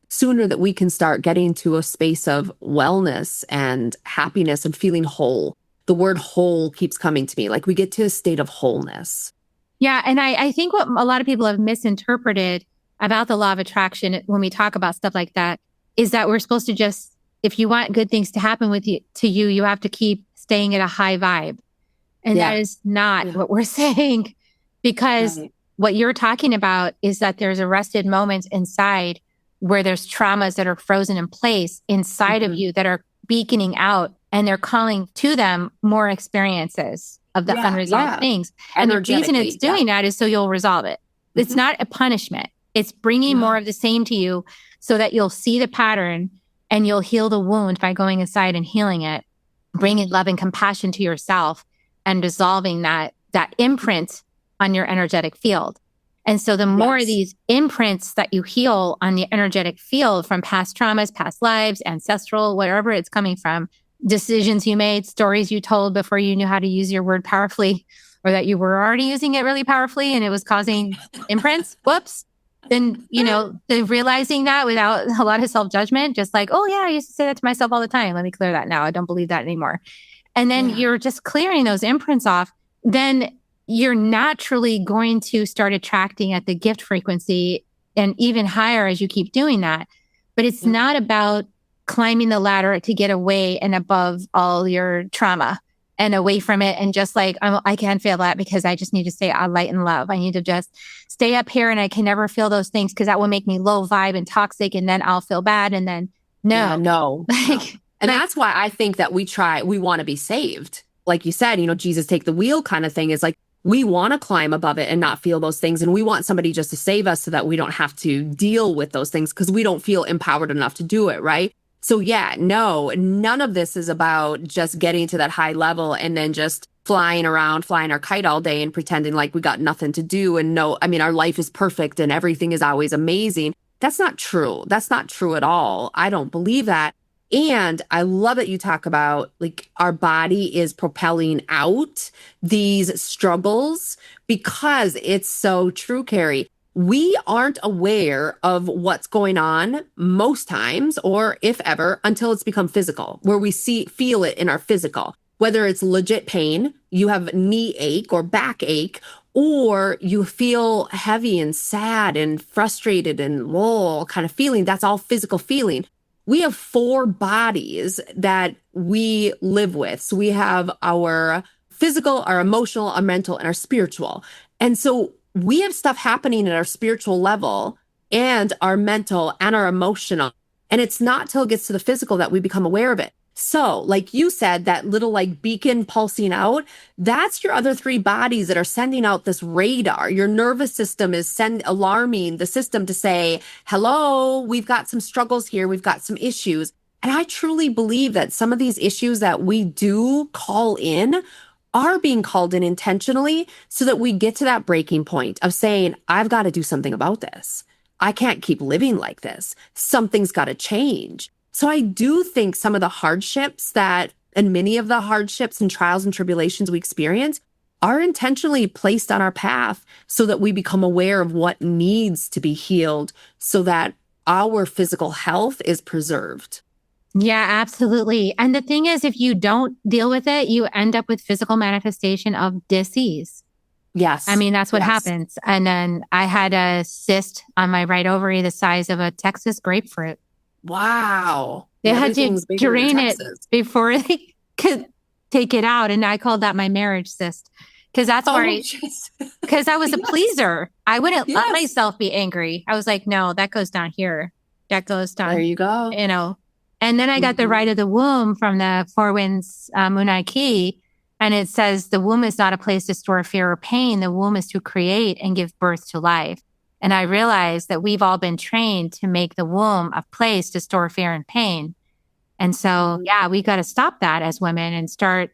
sooner that we can start getting to a space of wellness and happiness and feeling whole. The word whole keeps coming to me, like we get to a state of wholeness. Yeah. And I think what a lot of people have misinterpreted about the law of attraction when we talk about stuff like that is that we're supposed to just, if you want good things to happen with you, you have to keep staying at a high vibe. And that is not what we're saying, because what you're talking about is that there's arrested moments inside where there's traumas that are frozen in place inside of you that are beaconing out, and they're calling to them more experiences of the unresolved things. And the reason it's doing that is so you'll resolve it. It's not a punishment. It's bringing more of the same to you so that you'll see the pattern and you'll heal the wound by going inside and healing it, bringing love and compassion to yourself and dissolving that imprint on your energetic field. And so the more of these imprints that you heal on the energetic field from past traumas, past lives, ancestral, wherever it's coming from, decisions you made, stories you told before you knew how to use your word powerfully, or that you were already using it really powerfully and it was causing imprints, whoops. Then, the realizing that without a lot of self-judgment, just like, oh yeah, I used to say that to myself all the time. Let me clear that now. I don't believe that anymore. And then you're just clearing those imprints off. Then you're naturally going to start attracting at the gift frequency and even higher as you keep doing that. But it's not about climbing the ladder to get away and above all your trauma and away from it. And just like, I can't feel that because I just need to stay on light and love. I need to just stay up here and I can never feel those things because that will make me low vibe and toxic. And then I'll feel bad. And then no. And that's why I think that we want to be saved. Like you said, Jesus take the wheel kind of thing is like, we want to climb above it and not feel those things. And we want somebody just to save us so that we don't have to deal with those things because we don't feel empowered enough to do it, right? So none of this is about just getting to that high level and then just flying around, flying our kite all day and pretending like we got nothing to do. And our life is perfect and everything is always amazing. That's not true. That's not true at all. I don't believe that. And I love that you talk about like our body is propelling out these struggles because it's so true, Carrie. We aren't aware of what's going on most times, or if ever, until it's become physical, where we feel it in our physical, whether it's legit pain, you have knee ache or back ache, or you feel heavy and sad and frustrated and low kind of feeling. That's all physical feeling. We have 4 bodies that we live with. So we have our physical, our emotional, our mental, and our spiritual. And so we have stuff happening at our spiritual level and our mental and our emotional. And it's not till it gets to the physical that we become aware of it. So like you said, that little like beacon pulsing out, that's your other 3 bodies that are sending out this radar. Your nervous system is alarming the system to say, hello, we've got some struggles here. We've got some issues. And I truly believe that some of these issues that we do call in are being called in intentionally so that we get to that breaking point of saying, I've got to do something about this. I can't keep living like this. Something's got to change. So I do think some of the hardships and many of the hardships and trials and tribulations we experience are intentionally placed on our path so that we become aware of what needs to be healed so that our physical health is preserved. Yeah, absolutely. And the thing is, if you don't deal with it, you end up with physical manifestation of disease. Yes. I mean, that's what happens. And then I had a cyst on my right ovary the size of a Texas grapefruit. Wow. They had to drain it before they could take it out. And I called that my marriage cyst because that's where because I was a pleaser. I wouldn't let myself be angry. I was like, no, that goes down here. That goes down. There you go. And then I got the right of the womb from the Four Winds Munai Ki. And it says the womb is not a place to store fear or pain. The womb is to create and give birth to life. And I realized that we've all been trained to make the womb a place to store fear and pain. And so, yeah, we got to stop that as women and start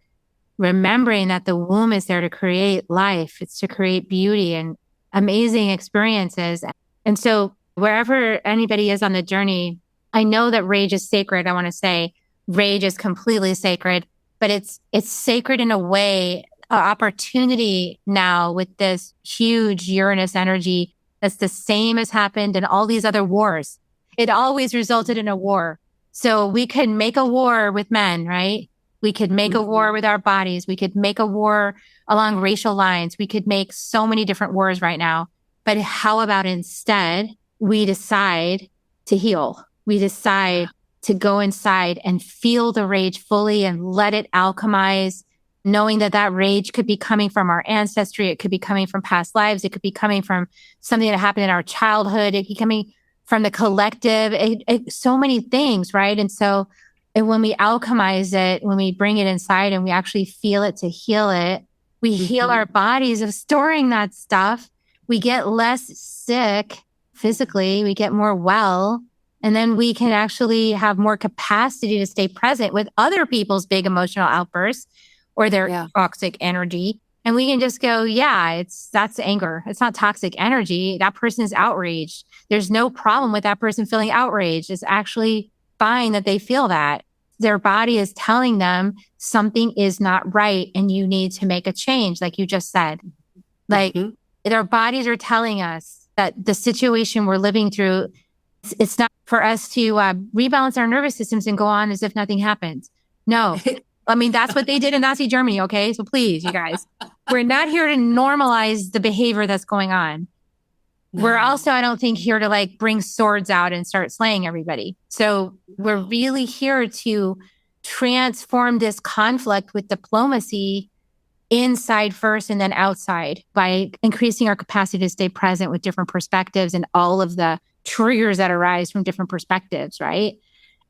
remembering that the womb is there to create life. It's to create beauty and amazing experiences. And so wherever anybody is on the journey, I know that rage is sacred. I want to say rage is completely sacred, but it's sacred in a way, an opportunity now with this huge Uranus energy that's the same as happened in all these other wars. It always resulted in a war. So we could make a war with men, right? We could make a war with our bodies. We could make a war along racial lines. We could make so many different wars right now. But how about instead we decide to heal? We decide to go inside and feel the rage fully and let it alchemize, knowing that that rage could be coming from our ancestry. It could be coming from past lives. It could be coming from something that happened in our childhood. It could be coming from the collective, so many things, right? And so when we alchemize it, when we bring it inside and we actually feel it to heal it, we heal our bodies of storing that stuff. We get less sick physically, we get more well, and then we can actually have more capacity to stay present with other people's big emotional outbursts or their toxic energy. And we can just go, that's anger. It's not toxic energy. That person is outraged. There's no problem with that person feeling outraged. It's actually fine that they feel that. Their body is telling them something is not right and you need to make a change, like you just said. Like their bodies are telling us that the situation we're living through, it's not for us to rebalance our nervous systems and go on as if nothing happened. No. I mean, that's what they did in Nazi Germany, okay? So please, you guys, we're not here to normalize the behavior that's going on. No. We're also, I don't think, here to like bring swords out and start slaying everybody. So we're really here to transform this conflict with diplomacy inside first and then outside by increasing our capacity to stay present with different perspectives and all of the triggers that arise from different perspectives, right?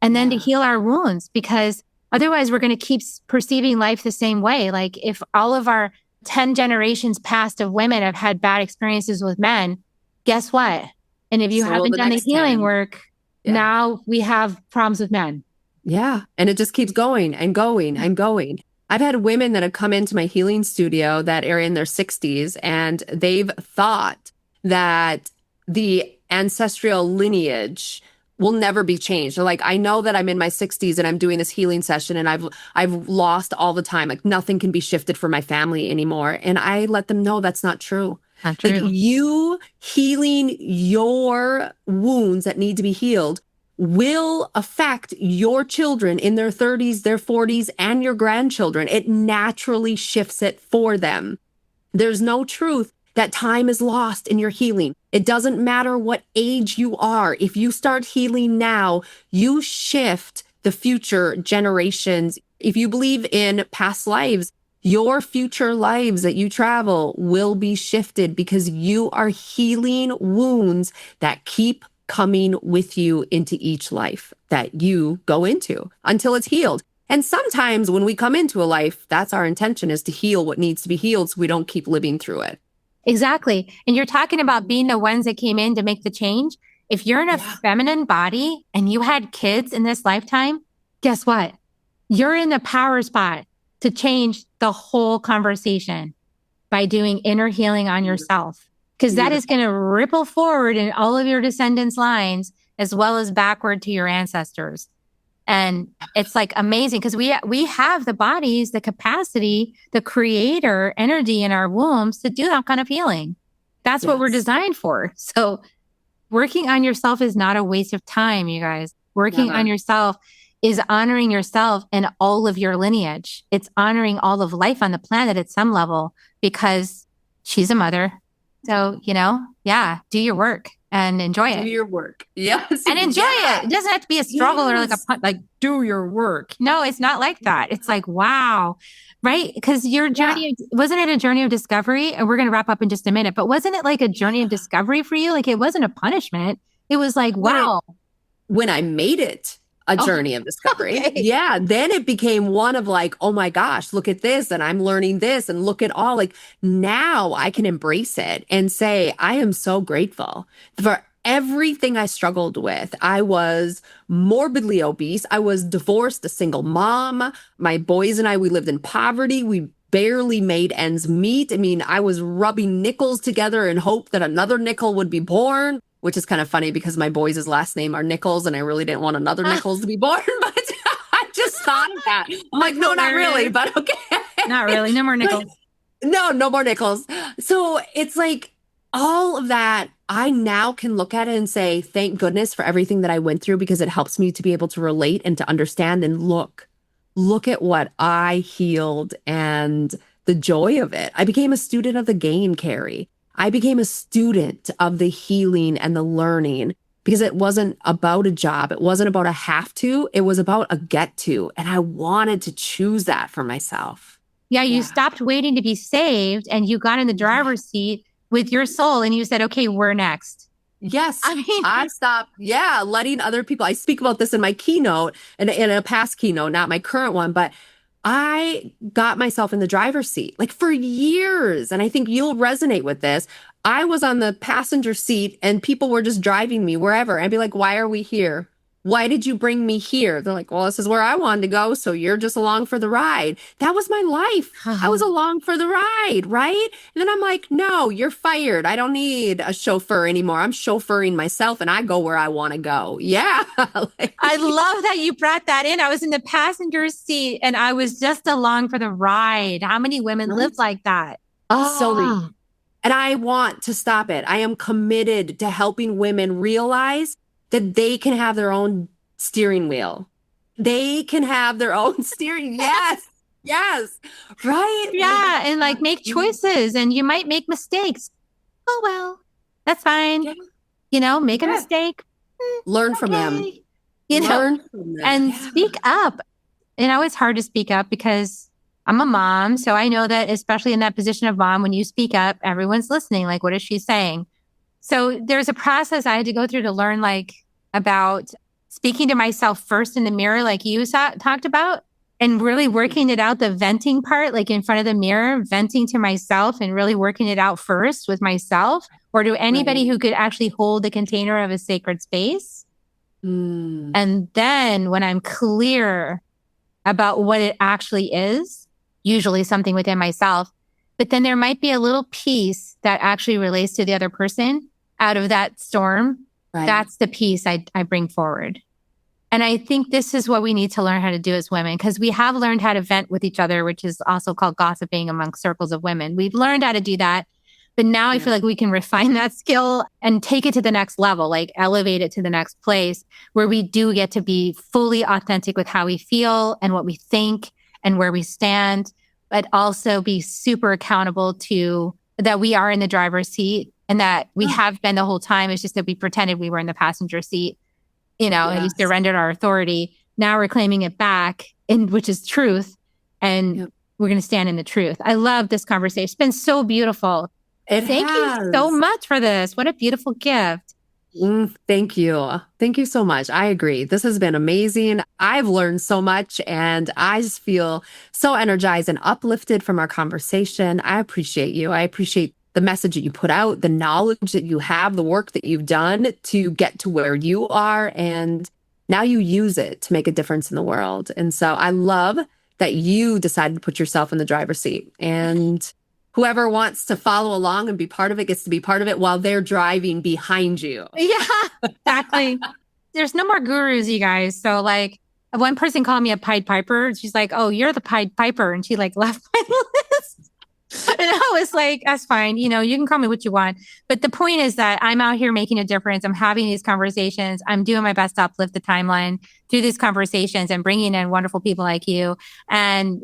And then to heal our wounds, because otherwise, we're going to keep perceiving life the same way. Like if all of our 10 generations past of women have had bad experiences with men, guess what? And if you haven't done the healing work, now we have problems with men. Yeah. And it just keeps going and going and going. I've had women that have come into my healing studio that are in their 60s, and they've thought that the ancestral lineage will never be changed. They're like, I know that I'm in my 60s and I'm doing this healing session and I've lost all the time. Like nothing can be shifted for my family anymore. And I let them know that's not true. Not true. Like you healing your wounds that need to be healed will affect your children in their 30s, their 40s, and your grandchildren. It naturally shifts it for them. There's no truth that time is lost in your healing. It doesn't matter what age you are. If you start healing now, you shift the future generations. If you believe in past lives, your future lives that you travel will be shifted because you are healing wounds that keep coming with you into each life that you go into until it's healed. And sometimes when we come into a life, that's our intention, is to heal what needs to be healed so we don't keep living through it. Exactly. And you're talking about being the ones that came in to make the change. If you're in a feminine body and you had kids in this lifetime, guess what? You're in the power spot to change the whole conversation by doing inner healing on yourself. Because that is going to ripple forward in all of your descendants' lines, as well as backward to your ancestors. And it's like amazing because we have the bodies, the capacity, the creator energy in our wombs to do that kind of healing. That's what we're designed for. So working on yourself is not a waste of time, you guys. Working on yourself is honoring yourself and all of your lineage. It's honoring all of life on the planet at some level because she's a mother. So, do your work and enjoy it. Do your work. Yes. And enjoy it. It doesn't have to be a struggle or like do your work. No, it's not like that. It's like, wow. Right? Because your journey, wasn't it a journey of discovery? And we're going to wrap up in just a minute, but wasn't it like a journey of discovery for you? Like it wasn't a punishment. It was like, wow. When I made it a journey of discovery. Okay. Yeah. Then it became one of like, oh my gosh, look at this. And I'm learning this and look at all like now I can embrace it and say, I am so grateful for everything I struggled with. I was morbidly obese. I was divorced, a single mom. My boys and I, we lived in poverty. We barely made ends meet. I mean, I was rubbing nickels together in hope that another nickel would be born, which is kind of funny because my boys' last name are Nichols and I really didn't want another Nichols to be born, but I just thought of that. I'm like, no, not really, but okay. Not really. No more nickels. No more Nichols. So it's like all of that, I now can look at it and say, thank goodness for everything that I went through because it helps me to be able to relate and to understand and look at what I healed and the joy of it. I became a student of the game, Carrie. I became a student of the healing and the learning because it wasn't about a job. It wasn't about a have to. It was about a get to. And I wanted to choose that for myself. Yeah, you stopped waiting to be saved and you got in the driver's seat with your soul and you said, okay, we're next. Yes. I mean, I stopped, letting other people, I speak about this in my keynote and in a past keynote, not my current one, but I got myself in the driver's seat like for years. And I think you'll resonate with this. I was on the passenger seat and people were just driving me wherever. I'd be like, why are we here? Why did you bring me here? They're like, well, this is where I wanted to go. So you're just along for the ride. That was my life. I was along for the ride, right? And then I'm like, no, you're fired. I don't need a chauffeur anymore. I'm chauffeuring myself and I go where I want to go. Yeah. I love that you brought that in. I was in the passenger seat and I was just along for the ride. How many women live like that? So many. And I want to stop it. I am committed to helping women realize that they can have their own steering wheel. They can have their own steering. Yes. Yes. Right. Yeah. And like make choices and you might make mistakes. Oh, well, that's fine. Yeah. You know, make a mistake. Learn from them. You know, and speak up. You know, it's hard to speak up because I'm a mom. So I know that especially in that position of mom, when you speak up, everyone's listening. Like, what is she saying? So there's a process I had to go through to learn like about speaking to myself first in the mirror, like you talked about, and really working it out, the venting part, like in front of the mirror, venting to myself and really working it out first with myself or to anybody who could actually hold the container of a sacred space. And then when I'm clear about what it actually is, usually something within myself, but then there might be a little piece that actually relates to the other person out of that storm. That's the piece I bring forward. And I think this is what we need to learn how to do as women, because we have learned how to vent with each other, which is also called gossiping among circles of women. We've learned how to do that. But now I feel like we can refine that skill and take it to the next level, like elevate it to the next place where we do get to be fully authentic with how we feel and what we think and where we stand, but also be super accountable to that we are in the driver's seat and that we have been the whole time. It's just that we pretended we were in the passenger seat, you know, and we surrendered our authority. Now we're claiming it back, which is truth. And we're going to stand in the truth. I love this conversation. It's been so beautiful. Thank you so much for this. What a beautiful gift. Thank you. Thank you so much. I agree. This has been amazing. I've learned so much and I just feel so energized and uplifted from our conversation. I appreciate you. I appreciate the message that you put out, the knowledge that you have, the work that you've done to get to where you are. And now you use it to make a difference in the world. And so I love that you decided to put yourself in the driver's seat, and whoever wants to follow along and be part of it gets to be part of it while they're driving behind you. Yeah, exactly. There's no more gurus, you guys. So like one person called me a Pied Piper. She's like, oh, you're the Pied Piper. And she like left my list. And I was like, that's fine. You know, you can call me what you want. But the point is that I'm out here making a difference. I'm having these conversations. I'm doing my best to uplift the timeline through these conversations and bringing in wonderful people like you. And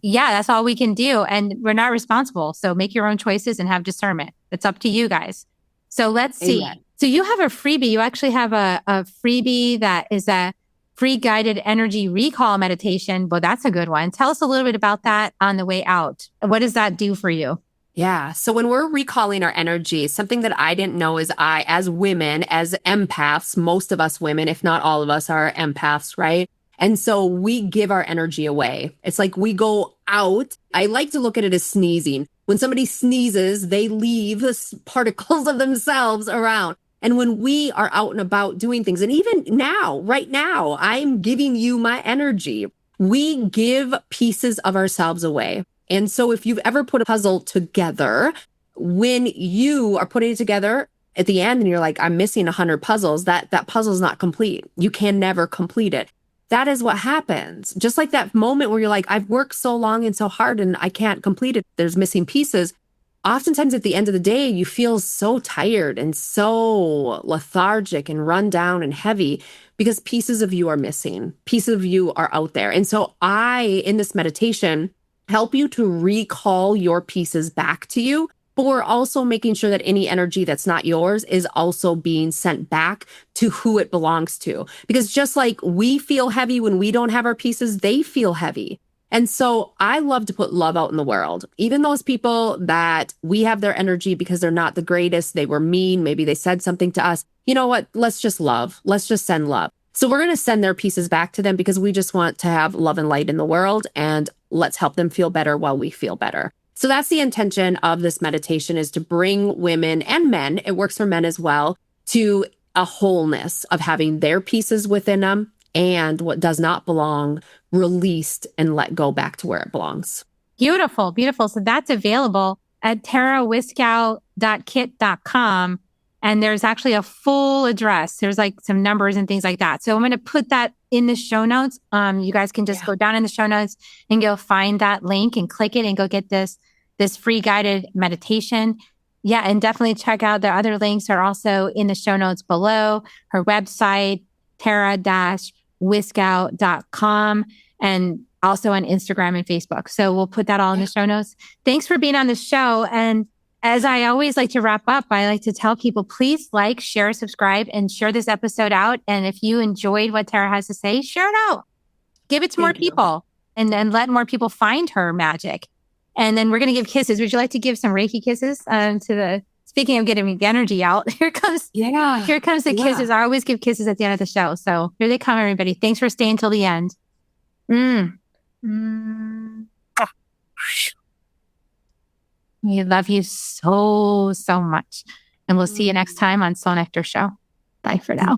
that's all we can do. And we're not responsible. So make your own choices and have discernment. It's up to you guys. So let's see. Amen. So you have a freebie. You actually have a freebie that is a free guided energy recall meditation. Well, that's a good one. Tell us a little bit about that on the way out. What does that do for you? Yeah. So when we're recalling our energy, something that I didn't know is as women, as empaths, most of us women, if not all of us, are empaths, right? And so we give our energy away. It's like we go out. I like to look at it as sneezing. When somebody sneezes, they leave particles of themselves around. And when we are out and about doing things, and even now, right now, I'm giving you my energy. We give pieces of ourselves away. And so if you've ever put a puzzle together, when you are putting it together at the end and you're like, I'm missing 100 puzzles, that puzzle is not complete. You can never complete it. That is what happens. Just like that moment where you're like, I've worked so long and so hard and I can't complete it. There's missing pieces. Oftentimes at the end of the day, you feel so tired and so lethargic and run down and heavy because pieces of you are missing. Pieces of you are out there. And so in this meditation, help you to recall your pieces back to you, but we're also making sure that any energy that's not yours is also being sent back to who it belongs to. Because just like we feel heavy when we don't have our pieces, they feel heavy. And so I love to put love out in the world. Even those people that we have their energy because they're not the greatest, they were mean, maybe they said something to us. You know what? Let's just love. Let's just send love. So we're going to send their pieces back to them because we just want to have love and light in the world, and let's help them feel better while we feel better. So that's the intention of this meditation, is to bring women and men, it works for men as well, to a wholeness of having their pieces within them and what does not belong released and let go back to where it belongs. Beautiful, beautiful. So that's available at tarawiskow.kit.com. And there's actually a full address. There's like some numbers and things like that. So I'm going to put that in the show notes. You guys can just go down in the show notes and go find that link and click it and go get this free guided meditation. Yeah. And definitely check out the other links are also in the show notes below. Her website, tara-wiskow.com, and also on Instagram and Facebook. So we'll put that all in the show notes. Thanks for being on the show. And as I always like to wrap up, I like to tell people, please like, share, subscribe, and share this episode out. And if you enjoyed what Tara has to say, share it out. Give it to more people and then let more people find her magic. And then we're going to give kisses. Would you like to give some Reiki kisses speaking of getting the energy out, here comes the kisses. I always give kisses at the end of the show. So here they come, everybody. Thanks for staying till the end. We love you so, so much. And we'll see you next time on Soul Nectar Show. Bye for now.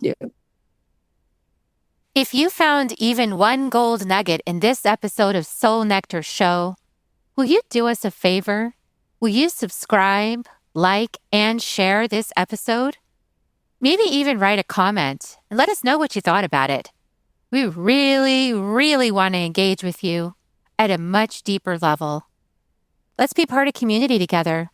If you found even one gold nugget in this episode of Soul Nectar Show, will you do us a favor? Will you subscribe, like, and share this episode? Maybe even write a comment and let us know what you thought about it. We really, really want to engage with you at a much deeper level. Let's be part of community together.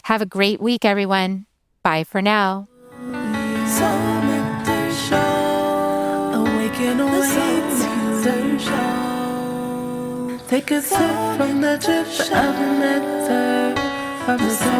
Have a great week, everyone. Bye for now. Soul Nectar Show. Awaken, Soul Show. Take a sip from the drip of the nectar of the soul.